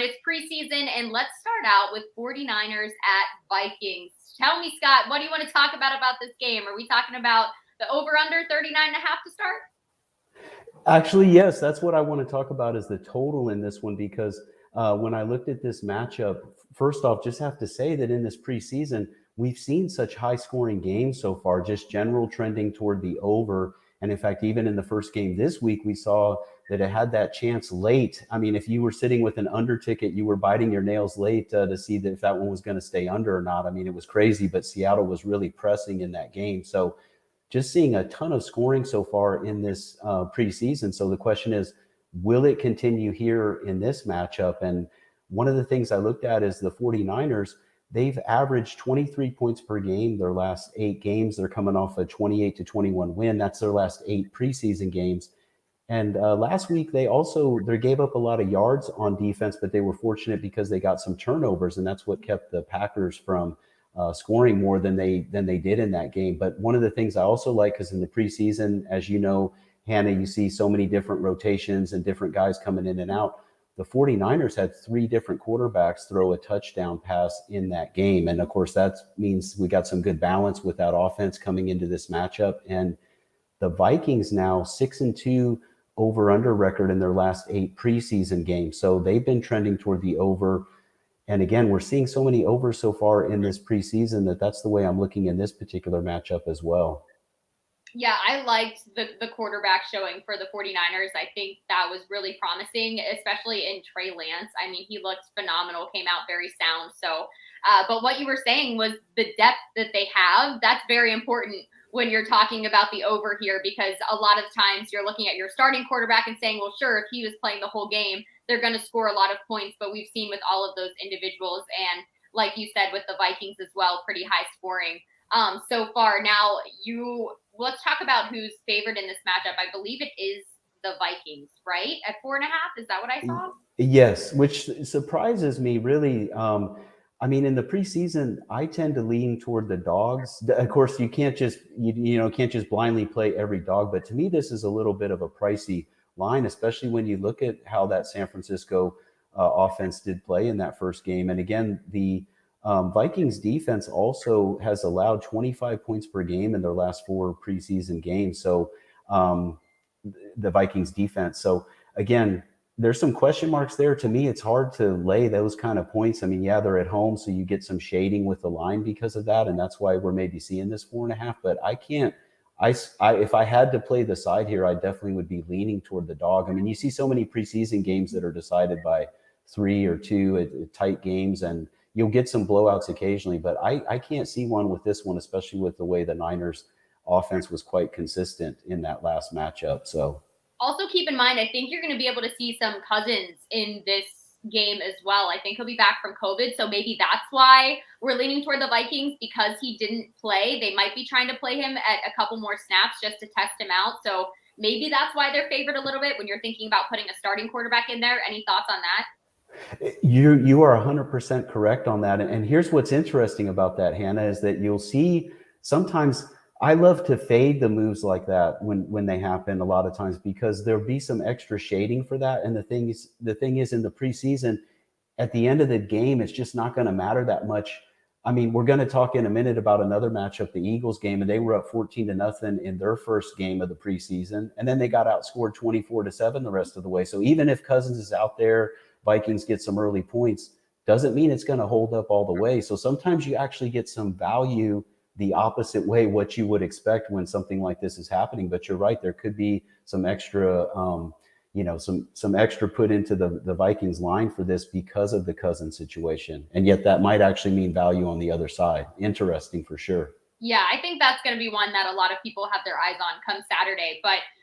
fun. It's preseason, and let's start out with 49ers at Vikings. Tell me, Scott, what do you want to talk about this game? Are we talking about the over-under 39.5 to start? Actually, yes, that's what I want to talk about is the total in this one because when I looked at this matchup, first off, just have to say that in this preseason, we've seen such high scoring games so far, just general trending toward the over. And in fact, even in the first game this week, we saw that it had that chance late. I mean, if you were sitting with an under ticket, you were biting your nails late to see that if that one was going to stay under or not. I mean, it was crazy, but Seattle was really pressing in that game. So just seeing a ton of scoring so far in this preseason. So the question is, will it continue here in this matchup? And one of the things I looked at is the 49ers, they've averaged 23 points per game their last 8 games. They're coming off a 28-21 win. That's their last 8 preseason games. And last week, they gave up a lot of yards on defense, but they were fortunate because they got some turnovers, and that's what kept the Packers from scoring more than they did in that game. But one of the things I also like is in the preseason, as you know, Hannah, you see so many different rotations and different guys coming in and out. The 49ers had 3 different quarterbacks throw a touchdown pass in that game. And of course, that means we got some good balance with that offense coming into this matchup. And the Vikings now 6-2 over-under record in their last 8 preseason games. So they've been trending toward the over. And again, we're seeing so many overs so far in this preseason that's the way I'm looking in this particular matchup as well. Yeah, I liked the quarterback showing for the 49ers. I think that was really promising, especially in Trey Lance. I mean, he looked phenomenal, came out very sound. So, but what you were saying was the depth that they have. That's very important when you're talking about the over here, because a lot of times you're looking at your starting quarterback and saying, well, sure, if he was playing the whole game, they're going to score a lot of points. But we've seen with all of those individuals, and like you said, with the Vikings as well, pretty high scoring so far. Now, let's talk about who's favored in this matchup. I believe it is the Vikings, right? At 4.5. Is that what I saw? Yes, which surprises me really. I mean, in the preseason, I tend to lean toward the dogs. Of course, you can't just can't just blindly play every dog. But to me, this is a little bit of a pricey line, especially when you look at how that San Francisco offense did play in that first game. And again, the Vikings defense also has allowed 25 points per game in their last 4 preseason games. So the Vikings defense. So again, there's some question marks there. To me, it's hard to lay those kind of points. I mean, yeah, they're at home, so you get some shading with the line because of that. And that's why we're maybe seeing this 4.5, but I can't, if I had to play the side here, I definitely would be leaning toward the dog. I mean, you see so many preseason games that are decided by 3 or 2 at tight games, and you'll get some blowouts occasionally, but I can't see one with this one, especially with the way the Niners offense was quite consistent in that last matchup. So also keep in mind, I think you're going to be able to see some Cousins in this game as well. I think he'll be back from COVID, so maybe that's why we're leaning toward the Vikings, because he didn't play. They might be trying to play him at a couple more snaps just to test him out. So maybe that's why they're favored a little bit when you're thinking about putting a starting quarterback in there. Any thoughts on that? You are 100% correct on that. And here's what's interesting about that, Hannah, is that you'll see sometimes I love to fade the moves like that when they happen a lot of times, because there'll be some extra shading for that. And the thing is in the preseason, at the end of the game, it's just not going to matter that much. I mean, we're going to talk in a minute about another matchup, the Eagles game, and they were up 14-0 in their first game of the preseason. And then they got outscored 24-7 the rest of the way. So even if Cousins is out there, Vikings get some early points, doesn't mean it's going to hold up all the way. So sometimes you actually get some value the opposite way, what you would expect when something like this is happening. But you're right, there could be some extra, some extra put into the Vikings line for this because of the Cousins situation. And yet that might actually mean value on the other side. Interesting for sure. Yeah, I think that's going to be one that a lot of people have their eyes on come Saturday. But